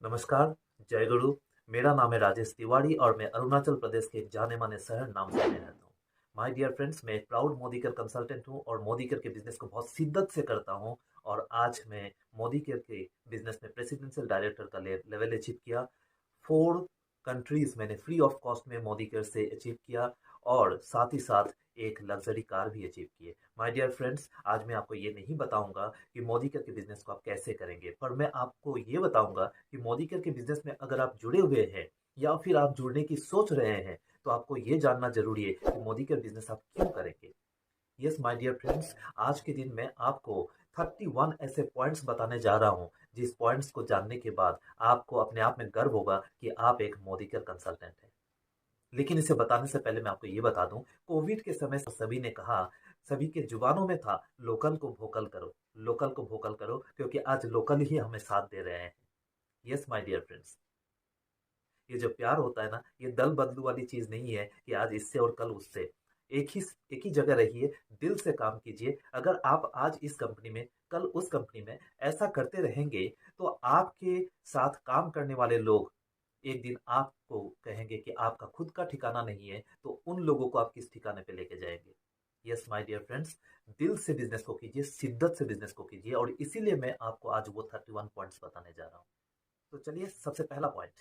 नमस्कार, जय गुरु। मेरा नाम है राजेश तिवारी और मैं अरुणाचल प्रदेश के एक जाने-माने शहर नामसाई में रहता हूँ। माय डियर फ्रेंड्स, मैं एक प्राउड मोदी केयर कंसल्टेंट हूँ और मोदी केयर के बिज़नेस को बहुत शिद्दत से करता हूँ और आज मैं मोदी केयर के बिज़नेस में प्रेसिडेंशियल डायरेक्टर का लेवल अचीव किया। 4 कंट्रीज़ मैंने फ्री ऑफ कॉस्ट में मोदी केयर से अचीव किया और साथ ही साथ एक लग्ज़री कार भी अचीव की है। माय डियर फ्रेंड्स, आज मैं आपको ये नहीं बताऊँगा कि मोदी केयर के बिज़नेस को आप कैसे करेंगे, पर मैं आपको ये बताऊँगा कि मोदी केयर के बिज़नेस में अगर आप जुड़े हुए हैं या फिर आप जुड़ने की सोच रहे हैं, तो आपको ये जानना ज़रूरी है कि मोदी केयर बिज़नेस आप क्यों करेंगे। यस माय डियर फ्रेंड्स, आज के दिन मैं आपको 31 ऐसे पॉइंट्स बताने जा रहा हूँ, जिस पॉइंट्स को जानने के बाद आपको अपने आप में गर्व होगा कि आप एक मोदी केयर कंसल्टेंट हैं। लेकिन इसे बताने से पहले मैं आपको ये बता दूं, कोविड के समय सभी ने कहा, सभी के जुबानों में था, लोकल को वोकल करो, लोकल को वोकल करो, क्योंकि आज लोकल ही हमें साथ दे रहे हैं। यस माय डियर फ्रेंड्स, ये जो प्यार होता है ना, ये दल बदलू वाली चीज नहीं है कि आज इससे और कल उससे। एक ही जगह रहिए, दिल से काम कीजिए। अगर आप आज इस कंपनी में, कल उस कंपनी में ऐसा करते रहेंगे, तो आपके साथ काम करने वाले लोग एक दिन आपको कहेंगे कि आपका खुद का ठिकाना नहीं है, तो उन लोगों को आप किस ठिकाने पे लेके जाएंगे। यस माय डियर फ्रेंड्स, दिल से बिजनेस को कीजिए, शिद्दत से बिजनेस को कीजिए और इसीलिए मैं आपको आज वो 31 पॉइंट्स बताने जा रहा हूँ। तो चलिए, सबसे पहला पॉइंट,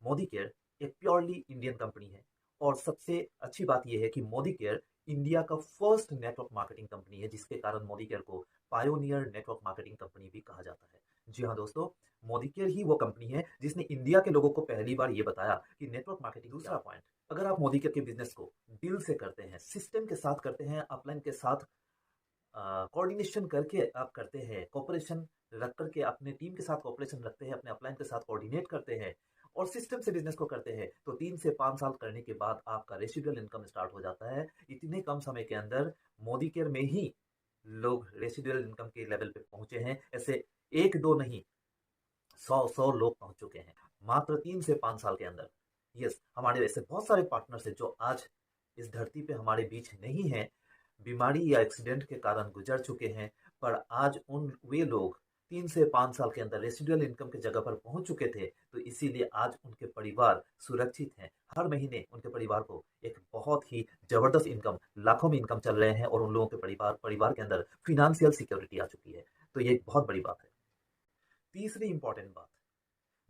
मोदी केयर एक प्योरली इंडियन कंपनी है और सबसे अच्छी बात यह है कि मोदी केयर इंडिया का फर्स्ट नेटवर्क मार्केटिंग कंपनी है, जिसके कारण मोदी केयर को पायोनियर नेटवर्क मार्केटिंग कंपनी भी कहा जाता है। जी हाँ दोस्तों, मोदी केयर ही वो कंपनी है जिसने इंडिया के लोगों को पहली बार ये बताया कि नेटवर्क मार्केटिंग। दूसरा पॉइंट, अगर आप मोदी केयर के बिजनेस को दिल से करते हैं, सिस्टम के साथ करते हैं, अपलाइन के साथ कोऑर्डिनेशन करके आप करते हैं, कोऑपरेशन रख करके अपने टीम के साथ कोऑपरेशन रखते हैं, अपने अपलाइन के साथ कोऑर्डिनेट करते हैं और सिस्टम से बिजनेस को करते हैं, तो 3 से 5 साल करने के बाद आपका रेसिडुअल इनकम स्टार्ट हो जाता है। इतने कम समय के अंदर मोदी केयर में ही लोग रेसिडुअल इनकम के लेवल पे पहुंचे हैं। ऐसे 1-2 नहीं, 100-100 लोग पहुंच चुके हैं मात्र 3 से 5 साल के अंदर। यस, हमारे ऐसे बहुत सारे पार्टनर्स हैं जो आज इस धरती पे हमारे बीच नहीं है, बीमारी या एक्सीडेंट के कारण गुजर चुके हैं, पर आज उन वे लोग 3 से 5 साल के अंदर रेसिडुअल इनकम की जगह पर पहुंच चुके थे, तो इसीलिए आज उनके परिवार सुरक्षित हैं। हर महीने उनके परिवार को एक बहुत ही जबरदस्त इनकम, लाखों में इनकम चल रहे हैं और उन लोगों के परिवार के अंदर फिनेंशियल सिक्योरिटी आ चुकी है। तो ये एक बहुत बड़ी बात है। तीसरी इंपॉर्टेंट बात,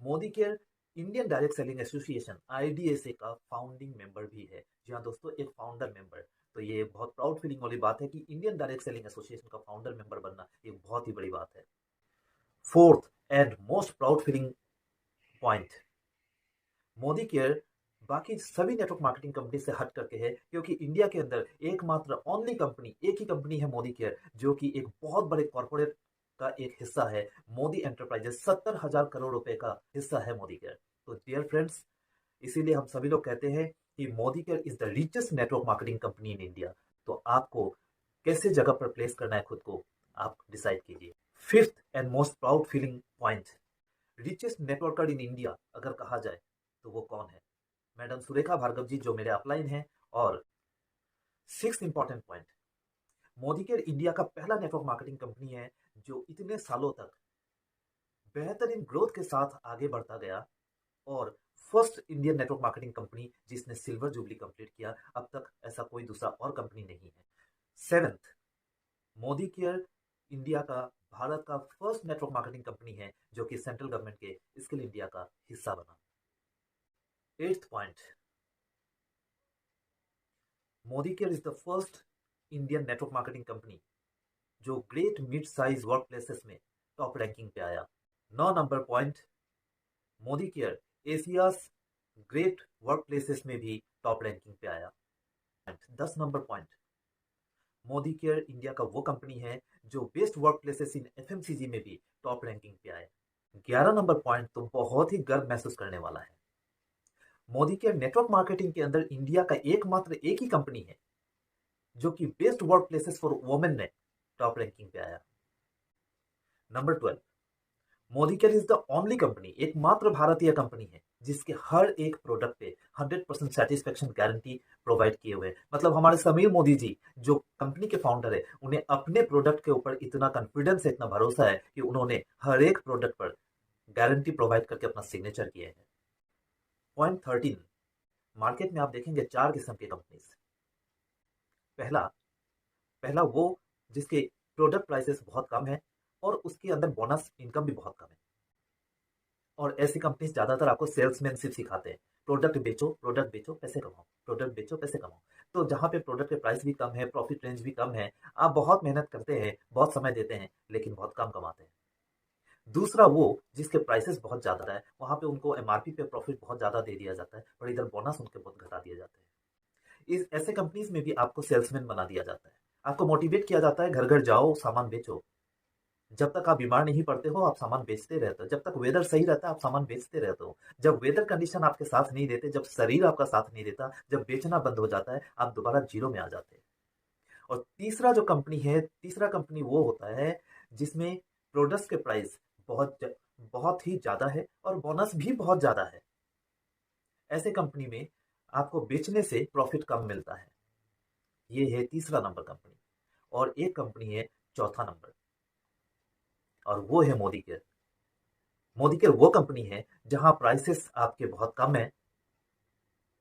Modi care Indian direct selling association IDSA का फाउंडिंग मेंबर भी है। जी हाँ दोस्तों, एक फाउंडर मेंबर। तो ये बहुत प्राउड फीलिंग वाली बात है कि इंडियन डायरेक्ट सेलिंग एसोसिएशन का फाउंडर मेंबर बनना एक बहुत ही बड़ी बात है। Fourth and most proud feeling point, Modi care बाकी सभी नेटवर्क मार्केटिंग कंपनी से हट करके है, क्योंकि इंडिया के अंदर एकमात्र ओनली कंपनी, एक ही कंपनी है मोदी केयर, जो कि एक बहुत बड़े कॉर्पोरेट का एक हिस्सा है। मोदी एंटरप्राइजेस 70,000 करोड़ रुपए का हिस्सा है मोदी केयर। तो डियर फ्रेंड्स, इसीलिए हम सभी लोग कहते हैं कि Modi care is the richest network marketing company in India. तो आपको कैसे जगह पर प्लेस करना है खुद को, आप डिसाइड कीजिए। Fifth and most proud feeling point, richest networker in India अगर कहा जाए तो वो कौन है? मैडम सुरेखा भार्गव जी, जो मेरे अपलाइन हैं। और six important point, Modi care India का पहला नेटवर्क मार्केटिंग कंपनी है जो इतने सालों तक बेहतरीन ग्रोथ के साथ आगे बढ़ता गया और first Indian network marketing company जिसने सिल्वर जुबली कंप्लीट किया। अब तक ऐसा कोई दूसरा और कंपनी नहीं है। सेवेंथ, मोदी केयर इंडिया का, भारत का फर्स्ट नेटवर्क मार्केटिंग कंपनी है जो कि सेंट्रल गवर्नमेंट के स्किल इंडिया का हिस्सा बना। Eighth point, Modi care is the first Indian network marketing company जो great mid size work places में टॉप रैंकिंग पे आया। 9 number point, Modi care Asia's great work places में भी टॉप रैंकिंग पे आया। 10 number point, Modi care India का वो कंपनी है जो best work places in FMCG में भी टॉप रैंकिंग पे आए। 11 नंबर पॉइंट तो बहुत ही गर्व महसूस करने वाला है, मोदी केयर नेटवर्क मार्केटिंग के अंदर इंडिया का एकमात्र एक ही कंपनी है जो कि best work places for women में टॉप रैंकिंग पे आया। Number 12, Modi care is the only company, एकमात्र भारतीय कंपनी है जिसके हर एक प्रोडक्ट पे 100% सेटिस्फेक्शन गारंटी प्रोवाइड किए हुए। मतलब हमारे समीर मोदी जी जो कंपनी के फाउंडर है, उन्हें अपने प्रोडक्ट के ऊपर इतना कॉन्फिडेंस है, इतना भरोसा है कि उन्होंने हर एक प्रोडक्ट पर गारंटी प्रोवाइड करके अपना सिग्नेचर किए हैं। पॉइंट 13, मार्केट में आप देखेंगे 4 किस्म की कंपनीज। पहला पहला वो जिसके प्रोडक्ट प्राइसेस बहुत कम है और उसके अंदर बोनस इनकम भी बहुत कम है। और ऐसी कंपनीज ज्यादातर आपको सेल्समैनशिप सिखाते हैं, प्रोडक्ट बेचो पैसे कमाओ, प्रोडक्ट बेचो पैसे कमाओ। तो जहाँ पे प्रोडक्ट के प्राइस भी कम है, प्रॉफिट रेंज भी कम है, आप बहुत मेहनत करते हैं, बहुत समय देते हैं, लेकिन बहुत कम कमाते हैं। दूसरा वो जिसके प्राइसेस बहुत ज्यादा है, वहां पे उनको एमआरपी पे प्रॉफिट बहुत ज्यादा दे दिया जाता है और इधर बोनस उनके बहुत घटा दिए जाते हैं। इस ऐसे कंपनीज में भी आपको सेल्समैन बना दिया जाता है, आपको मोटिवेट किया जाता है, घर घर जाओ सामान बेचो। जब तक आप बीमार नहीं पड़ते हो आप सामान बेचते रहते हो, जब तक वेदर सही रहता है आप सामान बेचते रहते हो। जब वेदर कंडीशन आपके साथ नहीं देते, जब शरीर आपका साथ नहीं देता, जब बेचना बंद हो जाता है, आप दोबारा जीरो में आ जाते हैं। और तीसरा कंपनी वो होता है जिसमें प्रोडक्ट्स के प्राइस बहुत ही ज्यादा है और बोनस भी बहुत ज्यादा है। ऐसे कंपनी में आपको बेचने से प्रॉफिट कम मिलता है। ये है तीसरा नंबर कंपनी। और एक कंपनी है चौथा नंबर, और वो है मोदी केयर। मोदी केयर वो कंपनी है जहां प्राइसेस आपके बहुत कम है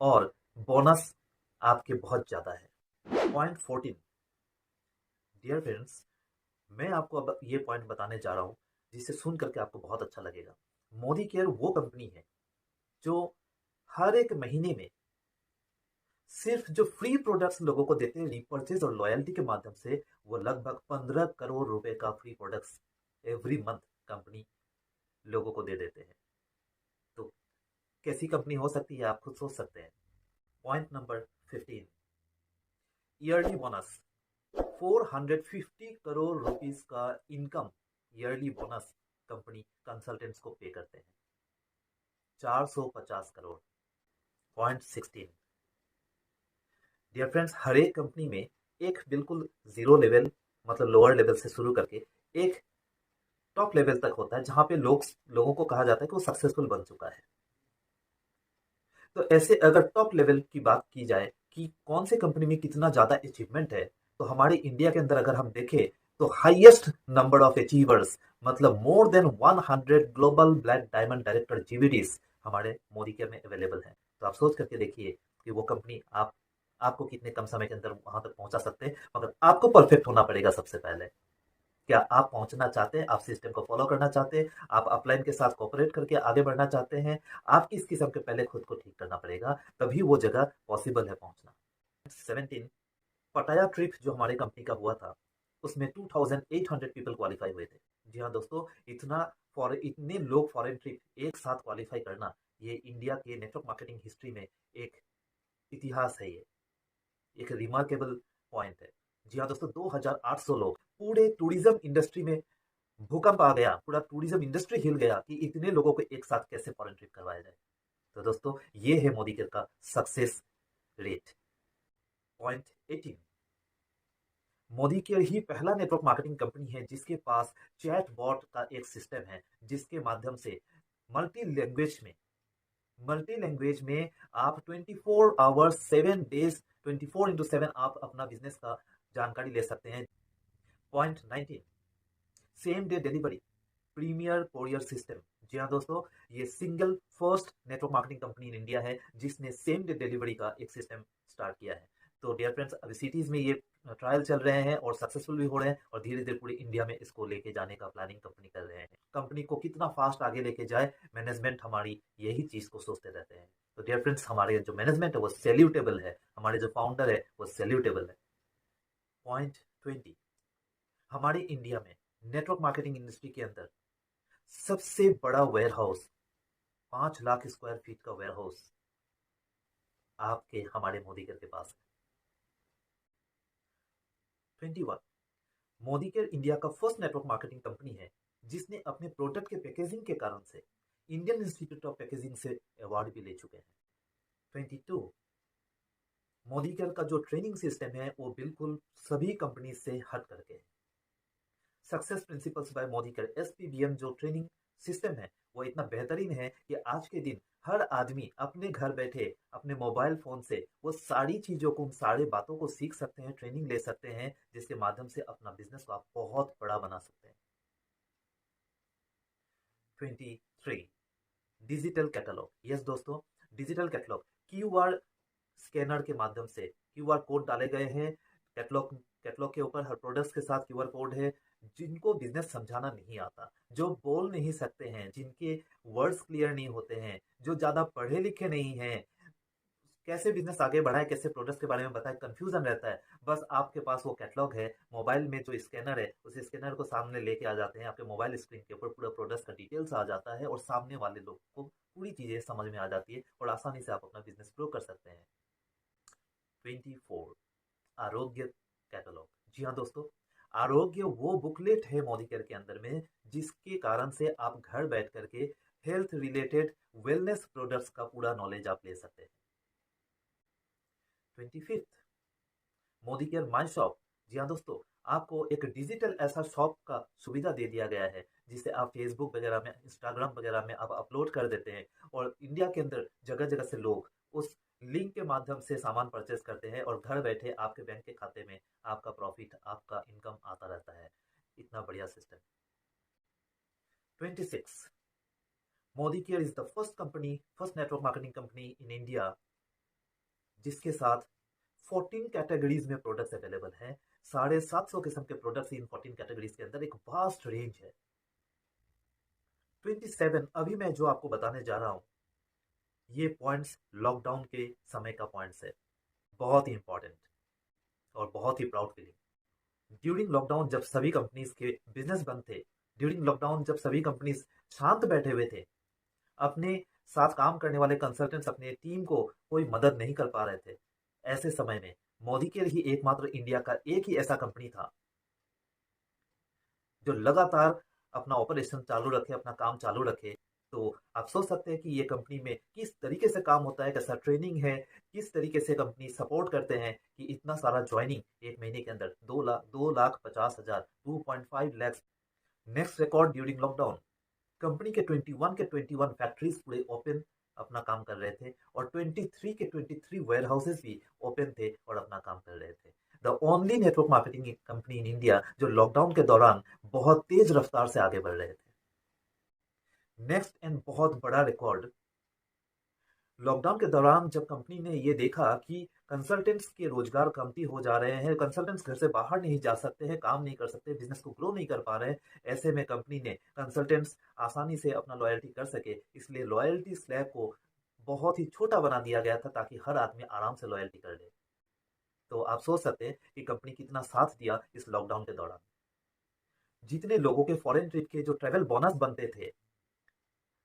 और बोनस आपके बहुत ज्यादा है। पॉइंट 14, डियर फ्रेंड्स, मैं आपको अब ये पॉइंट बताने जा रहा हूं जिसे सुन करके आपको बहुत अच्छा लगेगा। मोदी केयर वो कंपनी है जो हर एक महीने में सिर्फ जो फ्री प्रोडक्ट्स लोगों को देते हैं रीपर्चेज और लॉयल्टी के माध्यम से, वो लगभग 15 करोड़ रुपए का free products every month company लोगों को दे देते हैं। तो कैसी कंपनी हो सकती है आप खुद सोच सकते हैं। Point number 15, yearly bonus. 450 crore rupees का income yearly bonus company consultants को पे करते हैं, 450 करोड़। पॉइंट 16, डियर फ्रेंड्स, हर एक कंपनी में एक बिल्कुल जीरो लेवल, मतलब लोअर लेवल से शुरू करके एक टॉप लेवल तक होता है जहां पे लोगों को कहा जाता है कि वो सक्सेसफुल बन चुका है। तो ऐसे अगर टॉप लेवल की बात की जाए कि कौन से कंपनी में कितना ज्यादा अचीवमेंट है, तो हमारे इंडिया के अंदर अगर हम देखें तो हाईएस्ट नंबर ऑफ अचीवर्स, मतलब more than 100 global black diamond director GBDs हमारे मोदी केयर में अवेलेबल हैं। तो आप सोच करके देखिए कि वो कंपनी आपको कितने कम समय के अंदर वहां तक पहुंचा सकते हैं। मगर आपको परफेक्ट होना पड़ेगा सबसे पहले। क्या आप पहुंचना चाहते हैं, आप सिस्टम को फॉलो करना चाहते हैं, आप अपलाइन के साथ कोऑपरेट करके आगे बढ़ना चाहते हैं, आपकी इस किस्म के पहले खुद को ठीक करना पड़ेगा, तभी वो जगह पॉसिबल है पहुंचना। 17, पटाया ट्रिप जो हमारी कंपनी का हुआ था, उसमें 2800 पीपल क्वालिफाई हुए थे। जी हाँ दोस्तों, इतने लोग फॉरेन ट्रिप एक साथ क्वालिफाई करना, ये इंडिया के नेटवर्क मार्केटिंग हिस्ट्री में एक इतिहास है, ये एक रिमार्केबल पॉइंट है। जी हाँ दोस्तों, 2800 लोग, पूरे टूरिज्म इंडस्ट्री में भूकंप आ गया, पूरा टूरिज्म इंडस्ट्री हिल गया कि इतने लोगों को एक साथ कैसे फॉरेन ट्रिप करवाया जाए। तो दोस्तों, ये है मोदी केयर का success rate. Point 18, Modi care ही पहला नेटवर्क मार्केटिंग कंपनी है जिसके पास चैट बॉट का एक सिस्टम है, जिसके माध्यम से मल्टी लैंग्वेज में आप 24 आवर्स 7 डेज 24x7 आप अपना बिजनेस का जानकारी ले सकते हैं। Point 19, same day delivery, premier courier system. जी हाँ दोस्तों, ये single first network marketing company in India है जिसने सेम डे डिलीवरी का एक सिस्टम स्टार्ट किया है। तो डियर फ्रेंड्स, अभी सिटीज में ये ट्रायल चल रहे हैं और सक्सेसफुल भी हो रहे हैं, और धीरे धीरे पूरे इंडिया में इसको लेके जाने का प्लानिंग कंपनी कर रहे हैं। कंपनी को कितना फास्ट आगे लेके जाए, मैनेजमेंट हमारी यही चीज को सोचते रहते हैं। तो डियर फ्रेंड्स, हमारे जो मैनेजमेंट है वो सैल्यूटेबल है, हमारे जो फाउंडर है वो सैल्यूटेबल है। पॉइंट 20, हमारे इंडिया में नेटवर्क मार्केटिंग इंडस्ट्री के अंदर सबसे बड़ा warehouse, 5 lakh square feet का वेयर हाउस आपके हमारे मोदी केयर के पास है। 21, मोदी केयर इंडिया का फर्स्ट नेटवर्क मार्केटिंग कंपनी है जिसने अपने प्रोडक्ट के पैकेजिंग के कारण से इंडियन इंस्टीट्यूट ऑफ पैकेजिंग से अवार्ड भी ले चुके हैं। 22, मोदी केयर का जो ट्रेनिंग सिस्टम है वो बिल्कुल सभी कंपनी से हट करके है। Success principles by Modi care, SPBM जो ट्रेनिंग सिस्टम है वो इतना बेहतरीन है कि आज के दिन हर आदमी अपने घर बैठे अपने मोबाइल फोन से वो सारी चीजों को, उन सारे बातों को सीख सकते हैं, ट्रेनिंग ले सकते हैं, जिसके माध्यम से अपना बिजनेस को आप बहुत बड़ा बना सकते हैं। 23 डिजिटल कैटलॉग। यस दोस्तों, डिजिटल कैटलॉग क्यूआर स्कैनर के माध्यम से क्यूआर कोड डाले गए हैं कैटलॉग के ऊपर। हर प्रोडक्ट्स के साथ क्यूआर कोड है। जिनको बिजनेस समझाना नहीं आता, जो बोल नहीं सकते हैं, जिनके वर्ड्स क्लियर नहीं होते हैं, जो ज्यादा पढ़े लिखे नहीं हैं, कैसे बिजनेस आगे बढ़ाए, कैसे प्रोडक्ट्स के बारे में बताए, कंफ्यूजन रहता है। बस आपके पास वो कैटलॉग है, मोबाइल में जो स्कैनर है, उस स्कैनर को सामने लेके आ जाते हैं, आपके मोबाइल स्क्रीन के ऊपर पूरा प्रोडक्ट्स का डिटेल्स आ जाता है और सामने वाले लोग को पूरी चीजें समझ में आ जाती है और आसानी से आप अपना बिजनेस ग्रो कर सकते हैं। 24 आरोग्य कैटलॉग। जी हाँ दोस्तों, आरोग्य वो बुकलेट है मोदी केयर के अंदर में, जिसके कारण से आप घर बैठ करके हेल्थ रिलेटेड वेलनेस प्रोडक्ट्स का पूरा नॉलेज आप ले सकते हैं। 25 मोदी केयर माई शॉप। जी हाँ दोस्तों, आपको एक डिजिटल ऐसा शॉप का सुविधा दे दिया गया है, जिसे आप फेसबुक वगैरह में, इंस्टाग्राम वगैरह में आप अपलोड कर देते हैं और इंडिया के अंदर जगह जगह से लोग उस लिंक के माध्यम से सामान परचेस करते हैं और घर बैठे आपके बैंक के खाते में आपका प्रॉफिट, आपका इनकम आता रहता है। इतना बढ़िया system. 26 Modi care is the first network marketing company in India जिसके साथ 14 कैटेगरीज में प्रोडक्ट्स अवेलेबल हैं। 750 किस्म के प्रोडक्ट्स इन 14 कैटेगरीज के अंदर, एक वास्ट रेंज है। 27 अभी मैं जो आपको बताने जा रहा हूं, ये पॉइंट्स लॉकडाउन के समय का पॉइंट्स है, बहुत ही इंपॉर्टेंट और बहुत ही प्राउड फीलिंग। ड्यूरिंग लॉकडाउन जब सभी कंपनीज के बिजनेस बंद थे, ड्यूरिंग लॉकडाउन जब सभी कंपनीज शांत बैठे हुए थे, अपने साथ काम करने वाले कंसल्टेंट्स अपने टीम को कोई मदद नहीं कर पा रहे थे, ऐसे समय में मोदी केयर ही एकमात्र इंडिया का एक ही ऐसा कंपनी था जो लगातार अपना ऑपरेशन चालू रखे, अपना काम चालू रखे। तो आप सोच सकते हैं कि ये कंपनी में किस तरीके से काम होता है, कैसा ट्रेनिंग है, किस तरीके से कंपनी सपोर्ट करते हैं कि इतना सारा ज्वाइनिंग एक महीने के अंदर 2,50,000 2.5 lakh. Next record during lockdown, company के 21 फैक्ट्रीज पूरे ओपन अपना काम कर रहे थे और 23 वेयर हाउसेज भी ओपन थे और अपना काम कर रहे थे। The only network marketing company in India जो लॉकडाउन के दौरान बहुत तेज रफ्तार से आगे बढ़ रहे थे। नेक्स्ट एंड बहुत बड़ा रिकॉर्ड, लॉकडाउन के दौरान जब कंपनी ने ये देखा कि कंसल्टेंट्स के रोजगार कमती हो जा रहे हैं, कंसल्टेंट्स घर से बाहर नहीं जा सकते हैं, काम नहीं कर सकते, बिजनेस को ग्रो नहीं कर पा रहे हैं, ऐसे में कंपनी ने कंसल्टेंट्स आसानी से अपना लॉयल्टी कर सके, इसलिए लॉयल्टी स्लैब को बहुत ही छोटा बना दिया गया था ताकि हर आदमी आराम से लॉयल्टी कर ले। तो आप सोच सकते हैं कि कंपनी कितना साथ दिया इस लॉकडाउन के दौरान। जितने लोगों के फॉरेन ट्रिप के जो ट्रेवल बोनस बनते थे,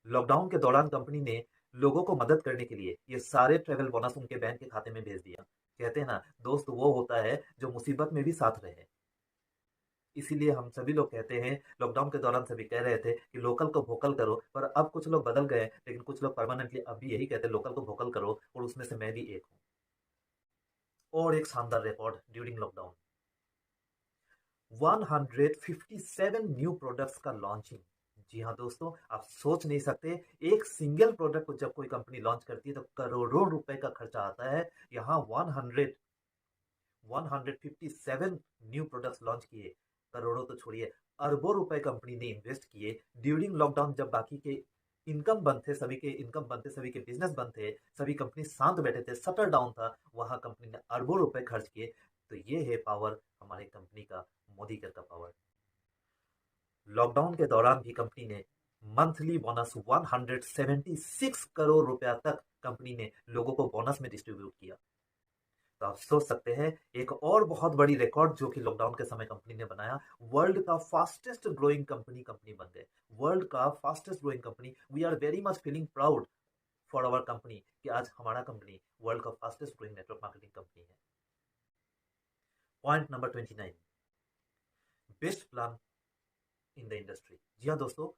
लॉकडाउन के दौरान कंपनी ने लोगों को मदद करने के लिए ये सारे ट्रेवल बोनस उनके बैंक के खाते में भेज दिया। कहते हैं ना, दोस्त वो होता है जो मुसीबत में भी साथ रहे। इसीलिए हम सभी लोग कहते हैं, लॉकडाउन के दौरान सभी कह रहे थे कि लोकल को वोकल करो, पर अब कुछ लोग बदल गए, लेकिन कुछ लोग परमानेंटली अब भी यही कहते हैं लोकल को वोकल करो, और उसमें से मैं भी एक हूँ। और एक शानदार record during lockdown, 157 new products का लॉन्चिंग। जी हाँ दोस्तों, आप सोच नहीं सकते, एक सिंगल प्रोडक्ट को जब कोई कंपनी लॉन्च करती है तो करोड़ों रुपए का खर्चा आता है। यहाँ 157 न्यू प्रोडक्ट्स लॉन्च किए, करोड़ों तो छोड़िए, अरबों रुपए कंपनी ने इन्वेस्ट किए ड्यूरिंग लॉकडाउन, जब बाकी के इनकम बंद थे, सभी के इनकम बंद थे, सभी के बिजनेस बंद थे, सभी कंपनी शांत बैठे थे, शटर डाउन था, वहां कंपनी ने अरबों रुपए खर्च किए। तो ये है पावर हमारी कंपनी का, मोदी केयर का पावर। लॉकडाउन के दौरान भी कंपनी ने मंथली बोनस 176 करोड़ रुपया तक कंपनी ने लोगों को बोनस में डिस्ट्रीब्यूट किया। तो आप सोच सकते हैं, एक और बहुत बड़ी रिकॉर्ड जो कि लॉकडाउन के समय कंपनी ने बनाया, वर्ल्ड का फास्टेस्ट ग्रोइंग कंपनी बन गए, वर्ल्ड का fastest growing company. We are very much feeling proud for our company कि आज हमारा कंपनी वर्ल्ड का fastest growing network marketing company है। Point number 29, best plan in the industry. जी हाँ दोस्तों,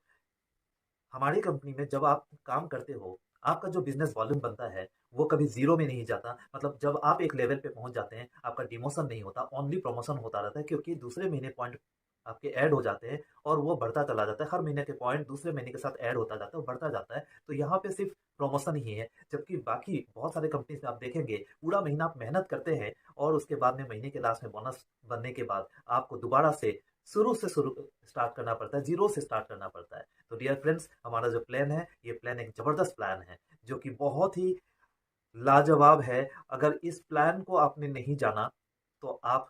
हमारी कंपनी में जब आप काम करते हो, आपका जो बिजनेस वॉल्यूम बनता है वो कभी जीरो में नहीं जाता। मतलब जब आप एक लेवल पे पहुंच जाते हैं, आपका डिमोशन नहीं होता, ओनली प्रमोशन होता रहता है, क्योंकि दूसरे महीने पॉइंट आपके ऐड हो जाते हैं और वो बढ़ता चला जाता है। हर महीने के पॉइंट दूसरे महीने के साथ ऐड होता जाता है और बढ़ता जाता है। तो यहाँ पे सिर्फ प्रमोशन ही है, जबकि बाकी बहुत सारे कंपनीज में आप देखेंगे पूरा महीना आप मेहनत करते हैं और उसके बाद में महीने के लास्ट में बोनस बनने के बाद आपको दोबारा से शुरू से शुरू स्टार्ट करना पड़ता है, जीरो से स्टार्ट करना पड़ता है। तो डियर फ्रेंड्स, हमारा जो प्लान है, ये प्लान एक ज़बरदस्त प्लान है, जो कि बहुत ही लाजवाब है। अगर इस प्लान को आपने नहीं जाना, तो आप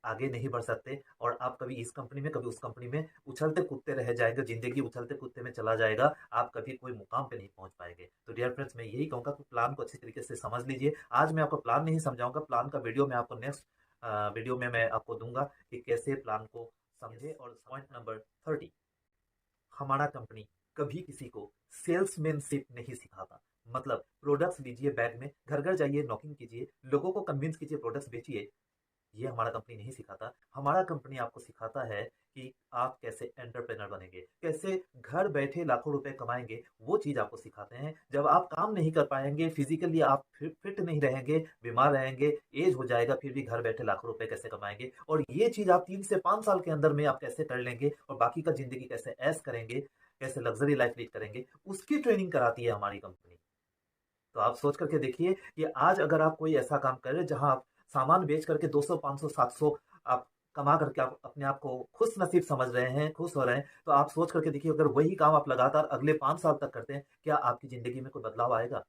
आगे नहीं बढ़ सकते और आप कभी इस कंपनी में, कभी उस कंपनी में उछलते कूदते रह जाएंगे, ज़िंदगी उछलते कूदते में चला जाएगा, आप कभी कोई मुकाम पे नहीं पहुँच पाएँगे। तो डियर फ्रेंड्स, मैं यही कहूँगा कि प्लान को अच्छी तरीके से समझ लीजिए। आज मैं आपको प्लान नहीं समझाऊँगा, प्लान का वीडियो मैं आपको नेक्स्ट वीडियो में मैं आपको दूँगा कि कैसे प्लान को समझें। और पॉइंट नंबर 30, हमारा कंपनी कभी किसी को सेल्समैनशिप नहीं सिखाता। मतलब प्रोडक्ट्स लीजिए बैग में, घर-घर जाइए, नॉकिंग कीजिए, लोगों को कन्विंस कीजिए, प्रोडक्ट्स बेचिए, ये हमारा कंपनी नहीं सिखाता। हमारा कंपनी आपको सिखाता है कि आप कैसे एंटरप्रेन्योर बनेंगे, कैसे घर बैठे लाखों रुपए कमाएँगे, वो चीज़ आपको सिखाते हैं। जब आप काम नहीं कर पाएँगे, फिज़िकली आप फिट नहीं रहेंगे, बीमार रहेंगे, ऐज हो जाएगा, फिर भी घर बैठे लाखों रुपए कैसे कमाएँगे, और ये चीज़ आप 3 से 5 साल के अंदर में आप कैसे कर लेंगे और बाकी का ज़िंदगी कैसे ऐश करेंगे, कैसे लग्ज़री लाइफ़ लीड करेंगे, उसकी ट्रेनिंग कराती है हमारी कंपनी। तो आप सोच करके देखिए कि आज अगर आप कोई ऐसा काम कर रहे हैं जहां आप सामान बेच करके 200, 500, 700 आप कमा करके आप अपने आप को खुश नसीब समझ रहे हैं, खुश हो रहे हैं, तो आप सोच करके देखिए, अगर वही काम आप लगातार अगले 5 साल तक करते हैं, क्या आपकी ज़िंदगी में कोई बदलाव आएगा?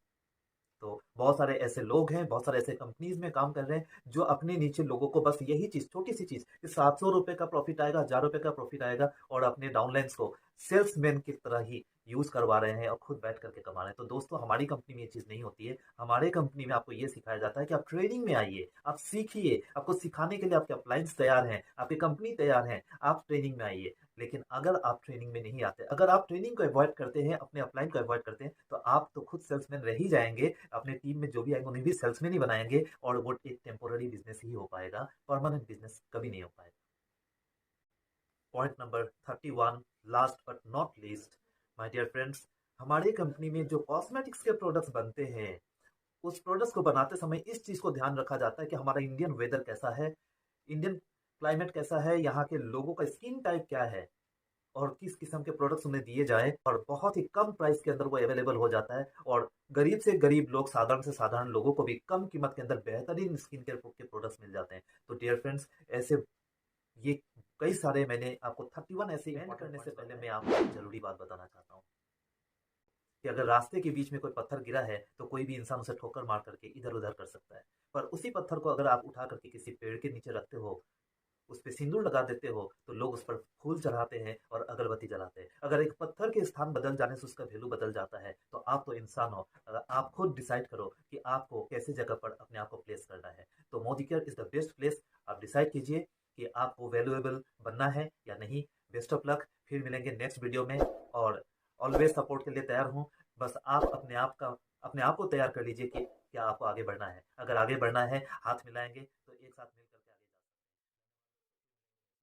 तो बहुत सारे ऐसे लोग हैं, बहुत सारे ऐसे कंपनीज़ में काम कर रहे हैं, जो अपने नीचे लोगों को बस यही चीज़, छोटी-सी चीज़ कि ₹700 का प्रॉफ़िट आएगा, ₹1000 का प्रॉफ़िट आएगा, और अपने डाउनलाइन्स को सेल्समैन की तरह ही यूज़ करवा रहे हैं और खुद बैठ कर के कमा रहे हैं। तो दोस्तों, हमारी कंपनी में ये चीज़ नहीं होती है। हमारे कंपनी में आपको ये सिखाया जाता है कि आप ट्रेनिंग में आइए, आप सीखिए, आपको सिखाने के लिए आपके अपलाइन्स तैयार हैं, आपकी कंपनी तैयार है, आप ट्रेनिंग में आइए। लेकिन अगर आप ट्रेनिंग में नहीं आते, अगर आप ट्रेनिंग को अवॉइड करते हैं, अपने अपलाइन को अवॉइड करते हैं, तो आप तो खुद सेल्समैन रह ही जाएँगे, अपने टीम में जो भी आएँगे उन्हें भी सेल्समैन ही बनाएँगे, और वो एक टेम्पोररी बिज़नेस ही हो पाएगा, परमानेंट बिज़नेस कभी नहीं हो पाएगा। Point number 31, last but not least, my dear friends, हमारी कंपनी में जो कॉस्मेटिक्स के प्रोडक्ट्स बनते हैं, उस प्रोडक्ट्स को बनाते समय इस चीज़ को ध्यान रखा जाता है कि हमारा इंडियन वेदर कैसा है, इंडियन क्लाइमेट कैसा है, यहाँ के लोगों का स्किन टाइप क्या है, और किस किस्म के प्रोडक्ट्स उन्हें दिए जाएँ, और बहुत ही कम प्राइस के अंदर वो अवेलेबल हो जाता है, और गरीब से गरीब लोग, साधारण से साधारण लोगों को भी कम कीमत के अंदर बेहतरीन स्किन केयर के प्रोडक्ट्स मिल जाते हैं। तो डियर फ्रेंड्स, ऐसे ये कई सारे मैंने आपको 31 ऐसे एंड करने से पहले मैं आपको एक ज़रूरी बात बताना चाहता हूँ कि अगर रास्ते के बीच में कोई पत्थर गिरा है, तो कोई भी इंसान उसे ठोकर मार करके इधर-उधर कर सकता है। पर उसी पत्थर को अगर आप उठा करके किसी पेड़ के नीचे रखते हो, उस पे सिंदूर लगा देते हो, तो लोग उस पर फूल चढ़ाते हैं और अगरबत्ती जलाते हैं। अगर एक पत्थर के स्थान बदल जाने से उसका वैल्यू बदल जाता है, तो आप तो इंसान हो। आप खुद डिसाइड करो कि आपको कैसी जगह पर अपने आप को प्लेस करना है। तो Modi care is the best place. आप डिसाइड कीजिए कि आपको वैल्यूएबल बनना है या नहीं। बेस्ट ऑफ लक, फिर मिलेंगे नेक्स्ट वीडियो में, और ऑलवेज सपोर्ट के लिए तैयार हूँ। बस आप अपने आप को तैयार कर लीजिए कि क्या आपको आगे बढ़ना है। अगर आगे बढ़ना है, हाथ मिलाएँगे,